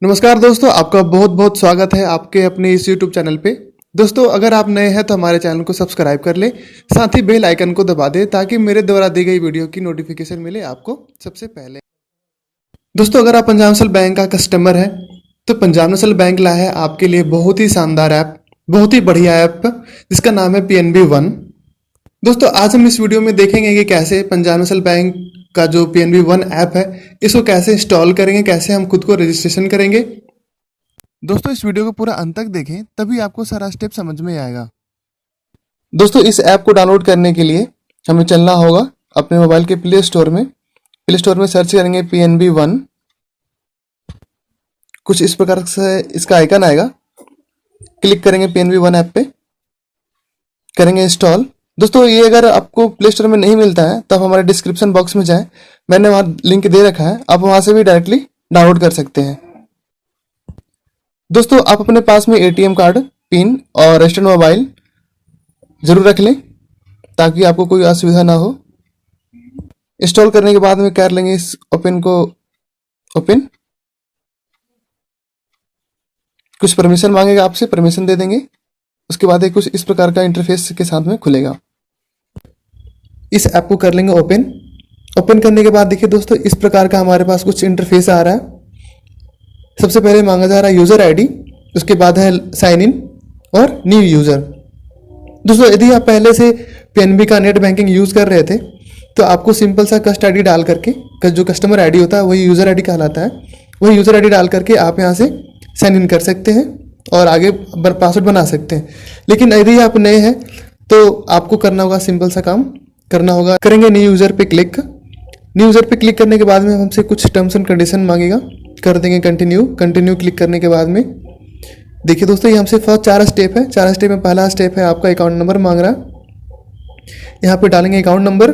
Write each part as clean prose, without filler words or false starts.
नमस्कार दोस्तों, आपका बहुत बहुत स्वागत है आपके अपने इस YouTube चैनल पे। दोस्तों, अगर आप नए हैं तो हमारे चैनल को सब्सक्राइब कर लें, साथ ही बेल आइकन को दबा दें ताकि मेरे द्वारा दी गई वीडियो की नोटिफिकेशन मिले आपको सबसे पहले। दोस्तों, अगर आप पंजाब नेशनल बैंक का कस्टमर है तो पंजाब नेशनल बैंक लाया है आपके लिए बहुत ही शानदार ऐप, बहुत ही बढ़िया ऐप जिसका नाम है PNB वन। दोस्तों, आज हम इस वीडियो में देखेंगे कि कैसे पंजाब नेशनल बैंक का जो PNB वन ऐप है इसको कैसे इंस्टॉल करेंगे, कैसे हम खुद को रजिस्ट्रेशन करेंगे। दोस्तों, इस वीडियो को पूरा अंत तक देखें तभी आपको सारा स्टेप समझ में आएगा। दोस्तों, इस ऐप को डाउनलोड करने के लिए हमें चलना होगा अपने मोबाइल के प्ले स्टोर में सर्च करेंगे PNB वन। कुछ इस प्रकार से इसका आइकन आएगा, क्लिक करेंगे PNB वन ऐप पे, करेंगे इंस्टॉल। दोस्तों, ये अगर आपको प्ले स्टोर में नहीं मिलता है तो आप हमारे डिस्क्रिप्शन बॉक्स में जाएं, मैंने वहाँ लिंक दे रखा है, आप वहाँ से भी डायरेक्टली डाउनलोड कर सकते हैं। दोस्तों, आप अपने पास में ATM कार्ड, पिन और रजिस्टर्ड मोबाइल जरूर रख लें ताकि आपको कोई असुविधा ना हो। इंस्टॉल करने के बाद में कर लेंगे इस ओपन को ओपन। कुछ परमिशन मांगेगा आपसे, परमिशन दे देंगे। उसके बाद एक कुछ इस प्रकार का इंटरफेस के साथ में खुलेगा। इस ऐप को कर लेंगे ओपन। ओपन करने के बाद देखिए दोस्तों, इस प्रकार का हमारे पास कुछ इंटरफेस आ रहा है। सबसे पहले मांगा जा रहा है यूजर ID, उसके बाद है साइन इन और न्यू यूजर। दोस्तों, यदि आप पहले से PNB का नेट बैंकिंग यूज कर रहे थे तो आपको सिंपल सा कस्ट ID डाल करके, जो कस्टमर ID होता है वही यूजर ID कहलाता है, वही यूजर ID डाल करके आप यहाँ से साइन इन कर सकते हैं और आगे पासवर्ड बना सकते हैं। लेकिन यदि आप नए हैं तो आपको करना होगा, सिंपल सा काम करना होगा। करेंगे न्यू यूजर पे क्लिक। न्यू यूजर पे क्लिक करने के बाद में हमसे कुछ टर्म्स एंड कंडीशन मांगेगा, कर देंगे कंटिन्यू। कंटिन्यू क्लिक करने के बाद में देखिए दोस्तों, ये हमसे फर्स्ट 4 स्टेप है। 4 स्टेप में पहला स्टेप है आपका अकाउंट नंबर मांग रहा है, यहाँ पे डालेंगे अकाउंट नंबर।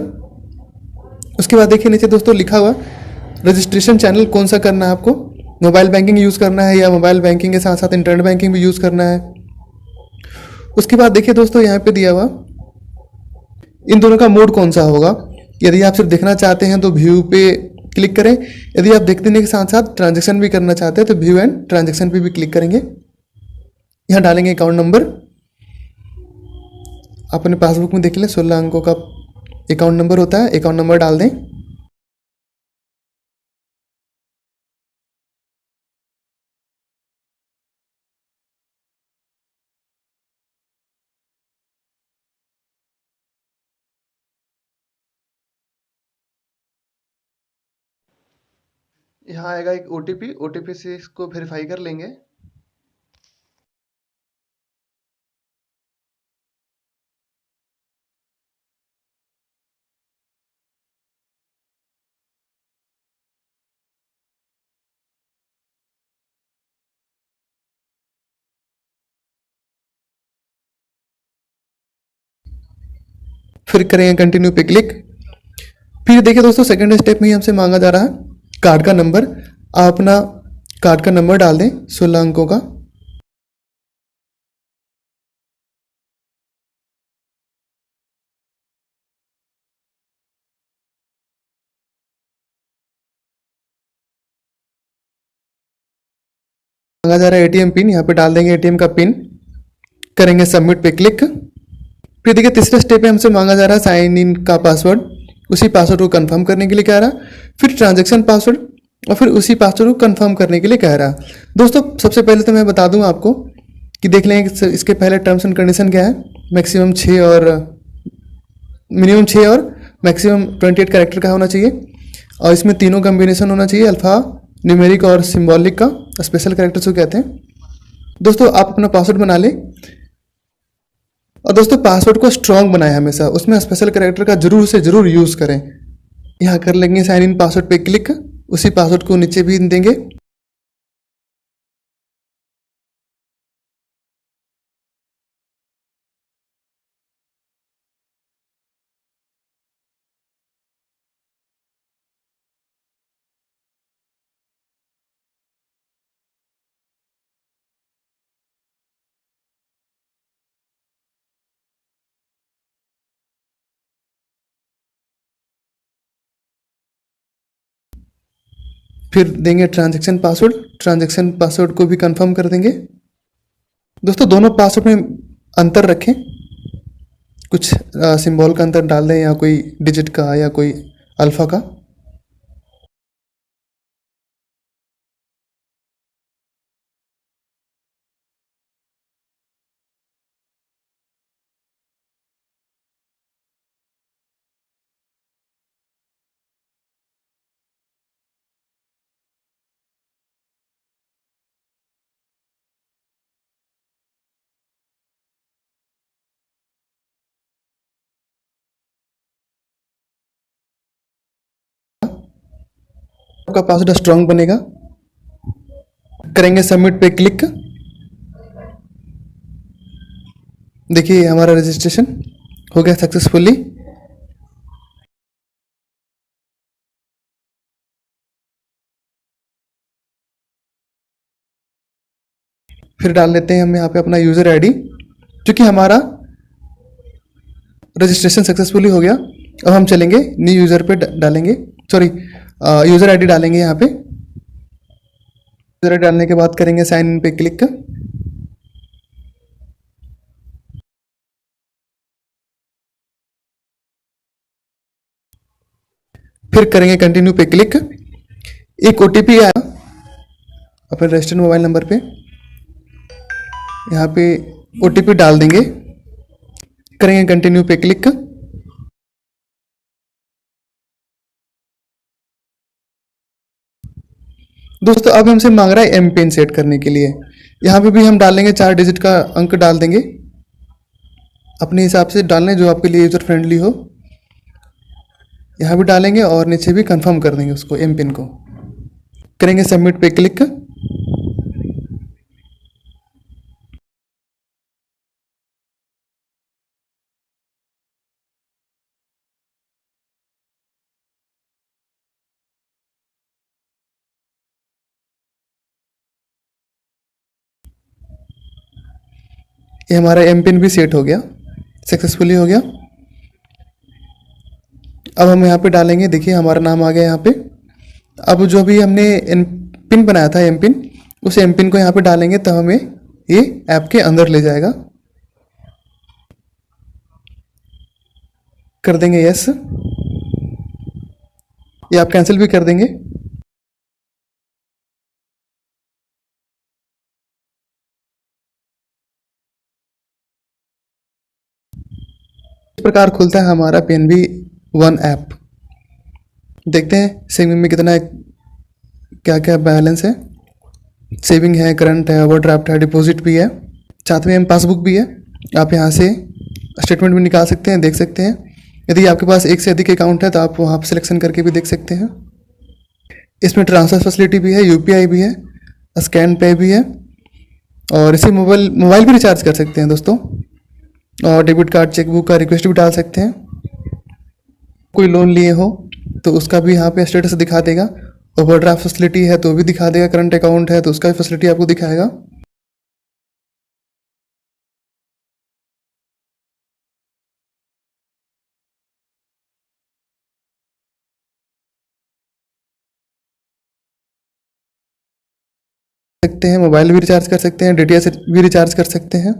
उसके बाद देखिए नीचे दोस्तों लिखा हुआ रजिस्ट्रेशन चैनल कौन सा करना है आपको, मोबाइल बैंकिंग यूज़ करना है या मोबाइल बैंकिंग के साथ साथ इंटरनेट बैंकिंग भी यूज़ करना है। उसके बाद देखिए दोस्तों, यहाँ पे दिया हुआ इन दोनों का मोड कौन सा होगा। यदि आप सिर्फ देखना चाहते हैं तो व्यू पे क्लिक करें, यदि आप देखने के साथ साथ ट्रांजेक्शन भी करना चाहते हैं तो व्यू एंड ट्रांजेक्शन पे भी क्लिक करेंगे। यहाँ डालेंगे अकाउंट नंबर। अपने पासबुक में देख लें 16 अंकों का अकाउंट नंबर होता है, अकाउंट नंबर डाल दें। यहाँ आएगा एक OTP से इसको वेरीफाई कर लेंगे। फिर करेंगे कंटिन्यू पे क्लिक। फिर देखिए दोस्तों, सेकंड स्टेप में ही हमसे मांगा जा रहा है कार्ड का नंबर। आप अपना कार्ड का नंबर डाल दें 16 अंकों का। मांगा जा रहा है ATM पिन, यहाँ पे डाल देंगे ATM का पिन। करेंगे सबमिट पे क्लिक। फिर देखिए तीसरे स्टेप पे हमसे मांगा जा रहा है साइन इन का पासवर्ड, उसी पासवर्ड को कंफर्म करने के लिए कह रहा है। फिर ट्रांजैक्शन पासवर्ड और फिर उसी पासवर्ड को कंफर्म करने के लिए कह रहा है। दोस्तों, सबसे पहले तो मैं बता दूं आपको कि देख लें कि इसके पहले टर्म्स एंड कंडीशन क्या है। मैक्सिमम 6 और मिनिमम 6 और मैक्सिमम 28 कैरेक्टर का होना चाहिए और इसमें तीनों कॉम्बिनेशन होना चाहिए, अल्फ़ा, न्यूमेरिक और सिम्बॉलिक का, स्पेशल कैरेक्टर्स को कहते हैं। दोस्तों, आप अपना पासवर्ड बना लें और दोस्तों पासवर्ड को स्ट्रॉन्ग बनाएं, हमेशा उसमें स्पेशल कैरेक्टर का जरूर से जरूर यूज़ करें। यहाँ कर लेंगे साइन इन पासवर्ड पे क्लिक, उसी पासवर्ड को नीचे भी देंगे। फिर देंगे ट्रांजैक्शन पासवर्ड को भी कंफर्म कर देंगे। दोस्तों दोनों पासवर्ड में अंतर रखें, कुछ सिंबल का अंतर डाल दें या कोई डिजिट का या कोई अल्फ़ा का। आपका पासवर्ड स्ट्रांग बनेगा। करेंगे सबमिट पे क्लिक। देखिए हमारा रजिस्ट्रेशन हो गया सक्सेसफुली। फिर डाल लेते हैं हम यहाँ पे अपना यूज़र आईडी, क्योंकि हमारा रजिस्ट्रेशन सक्सेसफुली हो गया। अब हम चलेंगे न्यू यूज़र पे डालेंगे, सॉरी यूज़र आईडी डालेंगे यहाँ पे। यूज़र आईडी डालने के बाद करेंगे साइन इन पे क्लिक। फिर करेंगे कंटिन्यू पे क्लिक। एक ओटीपी आया अपने रजिस्टर्ड मोबाइल नंबर पे, यहाँ पे ओटीपी डाल देंगे। करेंगे कंटिन्यू पे क्लिक। दोस्तों अब हमसे मांग रहा है एम पिन सेट करने के लिए। यहाँ पे भी हम डालेंगे 4 डिजिट का अंक डाल देंगे, अपने हिसाब से डालने जो आपके लिए यूजर फ्रेंडली हो। यहाँ भी डालेंगे और नीचे भी कंफर्म कर देंगे उसको, एम पिन को। करेंगे सबमिट पे क्लिक। ये हमारा एम पिन भी सेट हो गया, सक्सेसफुली हो गया। अब हम यहाँ पे डालेंगे, देखिए हमारा नाम आ गया यहाँ पे। अब जो भी हमने एम पिन बनाया था, एम पिन, उस एम पिन को यहाँ पे डालेंगे तब हमें ये ऐप के अंदर ले जाएगा। कर देंगे यस, ये आप कैंसिल भी कर देंगे। इस प्रकार खुलता है हमारा पीएनबी वन ऐप। देखते हैं सेविंग में कितना है, क्या क्या बैलेंस है। सेविंग है, करंट है, ओवरड्राफ्ट है, डिपॉजिट भी है, साथ में पासबुक भी है। आप यहाँ से स्टेटमेंट भी निकाल सकते हैं, देख सकते हैं। यदि आपके पास एक से अधिक अकाउंट है तो आप वहाँ पर सिलेक्शन करके भी देख सकते हैं। इसमें ट्रांसफर फैसिलिटी भी है, यूपीआई भी है, स्कैन पे भी है, और इसे मोबाइल भी रिचार्ज कर सकते हैं दोस्तों। और डेबिट कार्ड, चेकबुक का रिक्वेस्ट भी डाल सकते हैं। कोई लोन लिए हो तो उसका भी यहाँ पे स्टेटस दिखा देगा। ओवरड्राफ्ट फैसिलिटी है तो भी दिखा देगा, करंट अकाउंट है तो उसका भी फैसिलिटी आपको दिखाएगा। सकते हैं, मोबाइल भी रिचार्ज कर सकते हैं, डीटीएच भी रिचार्ज कर सकते हैं।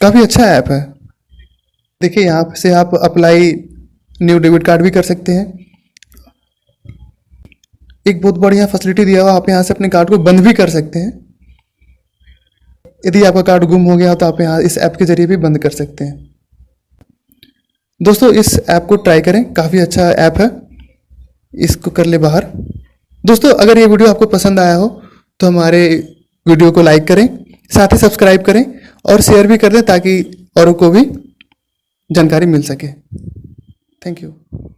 काफ़ी अच्छा ऐप है। देखिए यहाँ से आप अप्लाई न्यू डेबिट कार्ड भी कर सकते हैं। एक बहुत बढ़िया फैसिलिटी दिया हुआ, आप यहाँ से अपने कार्ड को बंद भी कर सकते हैं। यदि आपका कार्ड गुम हो गया हो तो आप यहाँ इस ऐप के जरिए भी बंद कर सकते हैं। दोस्तों इस ऐप को ट्राई करें, काफ़ी अच्छा ऐप है, इसको कर ले बाहर। दोस्तों अगर ये वीडियो आपको पसंद आया हो तो हमारे वीडियो को लाइक करें, साथ ही सब्सक्राइब करें और शेयर भी कर दें ताकि औरों को भी जानकारी मिल सके। Thank you.